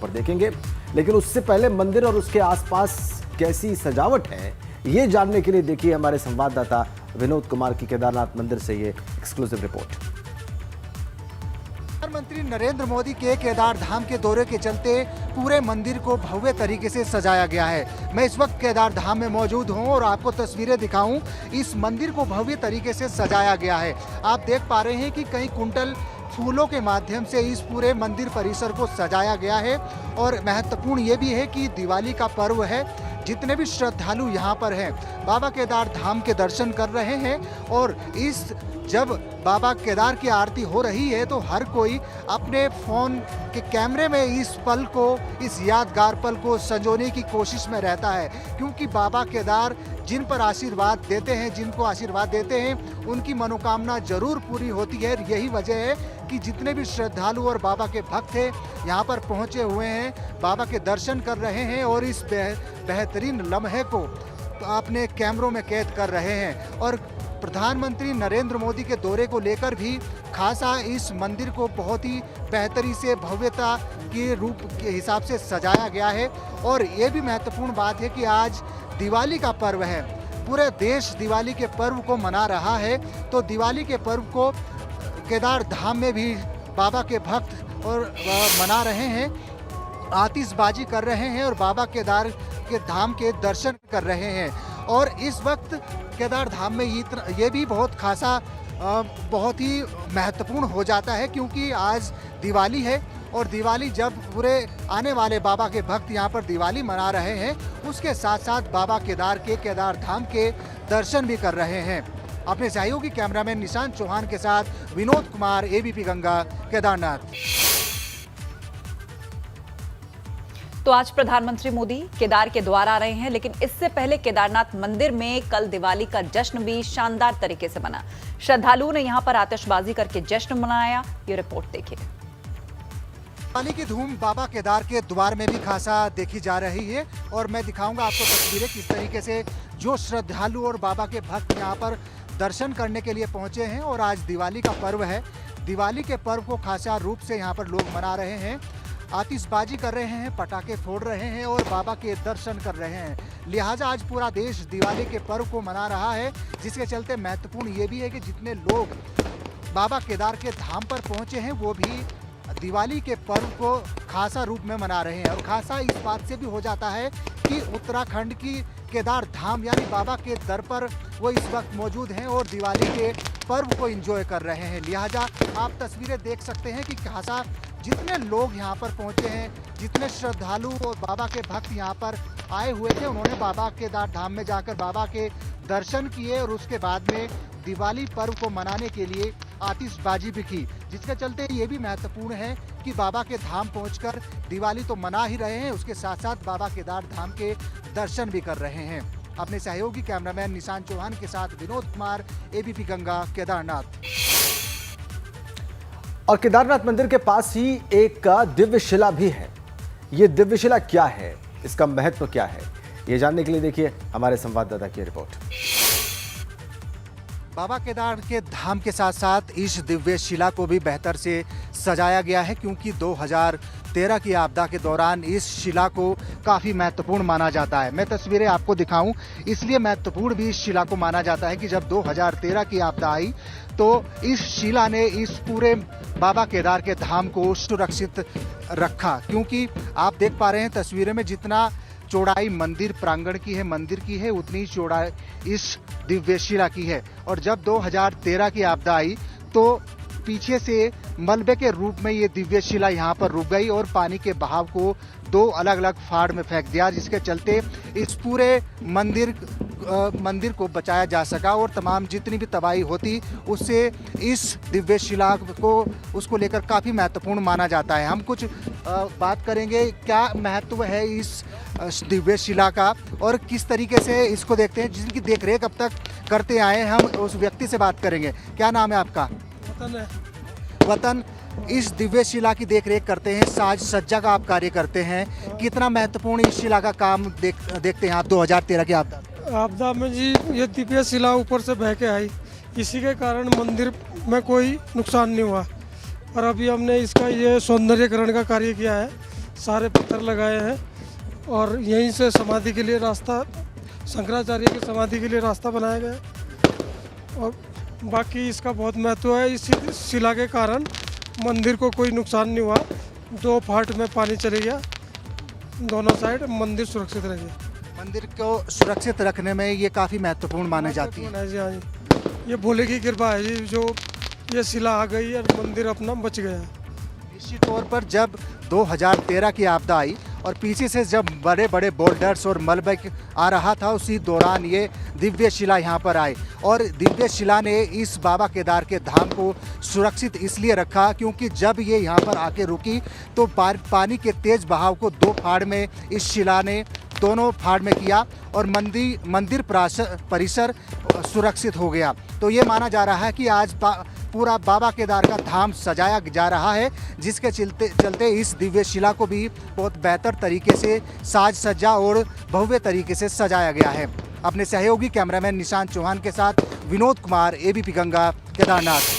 पर देखेंगे, लेकिन उससे पहले मंदिर और उसके आसपास कैसी सजावट है ये जानने के लिए देखिए हमारे संवाददाता विनोद कुमार की केदारनाथ मंदिर से ये एक्सक्लूसिव रिपोर्ट। प्रधानमंत्री नरेंद्र मोदी के केदार धाम के दौरे के चलते पूरे मंदिर को भव्य तरीके से सजाया गया है। मैं इस वक्त केदार धाम में मौजूद हूं और आपको तस्वीरें दिखाऊं। इस मंदिर को भव्य तरीके से सजाया गया है। आप देख पा रहे हैं कि कई कुंटल फूलों के माध्यम से इस पूरे मंदिर परिसर को सजाया गया है। और महत्वपूर्ण ये भी है कि दिवाली का पर्व है। जितने भी श्रद्धालु यहाँ पर हैं बाबा केदार धाम के दर्शन कर रहे हैं और जब बाबा केदार की आरती हो रही है तो हर कोई अपने फ़ोन के कैमरे में इस पल को, इस यादगार पल को संजोने की कोशिश में रहता है, क्योंकि बाबा केदार जिन पर आशीर्वाद देते हैं, जिनको आशीर्वाद देते हैं, उनकी मनोकामना जरूर पूरी होती है। यही वजह है कि जितने भी श्रद्धालु और बाबा के भक्त हैं यहाँ पर पहुँचे हुए हैं, बाबा के दर्शन कर रहे हैं और इस बेहतरीन लम्हे को अपने कैमरों में कैद कर रहे हैं। और प्रधानमंत्री नरेंद्र मोदी के दौरे को लेकर भी खासा इस मंदिर को बहुत ही बेहतरी से भव्यता के रूप के हिसाब से सजाया गया है। और ये भी महत्वपूर्ण बात है कि आज दिवाली का पर्व है, पूरे देश दिवाली के पर्व को मना रहा है। तो दिवाली के पर्व को केदार धाम में भी बाबा के भक्त और मना रहे हैं, आतिशबाजी कर रहे हैं और बाबा केदार के धाम के दर्शन कर रहे हैं। और इस वक्त केदार धाम में ये भी बहुत खासा बहुत ही महत्वपूर्ण हो जाता है, क्योंकि आज दिवाली है और दिवाली जब पूरे आने वाले बाबा के भक्त यहाँ पर दिवाली मना रहे हैं, उसके साथ साथ बाबा केदार के केदार धाम के दर्शन भी कर रहे हैं। अपने सहयोगी कैमरामैन निशांत चौहान के साथ विनोद कुमार, एबीपी गंगा, केदारनाथ। तो आज प्रधानमंत्री मोदी केदार के द्वार आ रहे हैं, लेकिन इससे पहले केदारनाथ मंदिर में कल दिवाली का जश्न भी शानदार तरीके से मना। श्रद्धालुओं ने यहां पर आतिशबाजी करके जश्न मनाया। ये रिपोर्ट देखिए। दिवाली की धूम बाबा केदार के द्वार में भी खासा देखी जा रही है और मैं दिखाऊंगा आपको तस्वीरें किस तरीके से जो श्रद्धालु और बाबा के भक्त यहाँ पर दर्शन करने के लिए पहुंचे हैं। और आज दिवाली का पर्व है। दिवाली के पर्व को खासा रूप से यहाँ पर लोग मना रहे हैं, आतिशबाजी कर रहे हैं, पटाखे फोड़ रहे हैं और बाबा के दर्शन कर रहे हैं। लिहाजा आज पूरा देश दिवाली के पर्व को मना रहा है, जिसके चलते महत्वपूर्ण ये भी है कि जितने लोग बाबा केदार के धाम पर पहुंचे हैं वो भी दिवाली के पर्व को खासा रूप में मना रहे हैं। और खासा इस बात से भी हो जाता है कि उत्तराखंड की केदार धाम यानी बाबा के दर पर वो इस वक्त मौजूद हैं और दिवाली के पर्व को एंजॉय कर रहे हैं। लिहाजा आप तस्वीरें देख सकते हैं कि खासा जितने लोग यहाँ पर पहुँचे हैं, जितने श्रद्धालु और बाबा के भक्त यहाँ पर आए हुए थे, उन्होंने बाबा केदार धाम में जाकर बाबा के दर्शन किए और उसके बाद में दिवाली पर्व को मनाने के लिए आतिशबाजी भी की। जिसके चलते ये भी महत्वपूर्ण है कि बाबा के धाम पहुंचकर दिवाली तो मना ही रहे हैं, उसके साथ साथ बाबा केदार धाम के दर्शन भी कर रहे हैं। अपने सहयोगी कैमरामैन निशांत चौहान के साथ विनोद कुमार, एबीपी गंगा, केदारनाथ। और केदारनाथ मंदिर के पास ही एक दिव्य शिला भी है। ये दिव्य शिला क्या है, इसका महत्व क्या है, ये जानने के लिए देखिए हमारे संवाददाता की रिपोर्ट। बाबा केदार के धाम के साथ साथ इस दिव्य शिला को भी बेहतर से सजाया गया है, क्योंकि 2013 की आपदा के दौरान इस शिला को काफ़ी महत्वपूर्ण माना जाता है। मैं तस्वीरें आपको दिखाऊं, इसलिए महत्वपूर्ण भी इस शिला को माना जाता है कि जब 2013 की आपदा आई तो इस शिला ने इस पूरे बाबा केदार के धाम को सुरक्षित रखा। क्योंकि आप देख पा रहे हैं तस्वीरें में जितना चौड़ाई मंदिर प्रांगण की है, मंदिर की है, उतनी चौड़ाई इस दिव्य शिला की है। और जब 2013 की आपदा आई तो पीछे से मलबे के रूप में ये दिव्य शिला यहाँ पर रुक गई और पानी के बहाव को दो अलग अलग फाड़ में फेंक दिया, जिसके चलते इस पूरे मंदिर को बचाया जा सका। और तमाम जितनी भी तबाही होती उससे इस दिव्य शिला को उसको लेकर काफ़ी महत्वपूर्ण माना जाता है। हम कुछ बात करेंगे क्या महत्व है इस दिव्य शिला का और किस तरीके से इसको देखते हैं, जिनकी देखरेख अब तक करते आए हैं। हम उस व्यक्ति से बात करेंगे। क्या नाम है आपका? वतन है। वतन, इस दिव्य शिला की देखरेख करते हैं, साज सज्जा का आप कार्य करते हैं, कितना महत्वपूर्ण इस शिला का काम देखते हैं आप 2013 की आपदा में जी? ये दिव्य शिला ऊपर से बह के आई, इसी के कारण मंदिर में कोई नुकसान नहीं हुआ। और अभी हमने इसका ये सौंदर्यीकरण का कार्य किया है, सारे पत्थर लगाए हैं और यहीं से समाधि के लिए रास्ता, शंकराचार्य की समाधि के लिए रास्ता बनाया गया है। और बाकी इसका बहुत महत्व है। इस शिला के कारण मंदिर को कोई नुकसान नहीं हुआ। 2 फाट में पानी चले गया, दोनों साइड, मंदिर सुरक्षित रह गया। मंदिर को सुरक्षित रखने में ये काफ़ी महत्वपूर्ण मानी जाती है। जी हाँ जी, ये भोले की कृपा है जी, जो ये शिला आ गई और मंदिर अपना बच गया। निश्चित तौर पर जब 2013 की आपदा आई और पीछे से जब बड़े बड़े बोल्डर्स और मलबा आ रहा था, उसी दौरान ये दिव्य शिला यहाँ पर आए और दिव्य शिला ने इस बाबा केदार के धाम को सुरक्षित इसलिए रखा क्योंकि जब ये यहाँ पर आके रुकी तो पानी के तेज बहाव को 2 फाड़ में इस शिला ने दोनों फाड़ में किया और मंदिर परिसर सुरक्षित हो गया। तो ये माना जा रहा है कि आज पूरा बाबा केदार का धाम सजाया जा रहा है, जिसके चलते इस दिव्य शिला को भी बहुत बेहतर तरीके से साज सज्जा और भव्य तरीके से सजाया गया है। अपने सहयोगी कैमरामैन निशांत चौहान के साथ विनोद कुमार, एबीपी गंगा, केदारनाथ।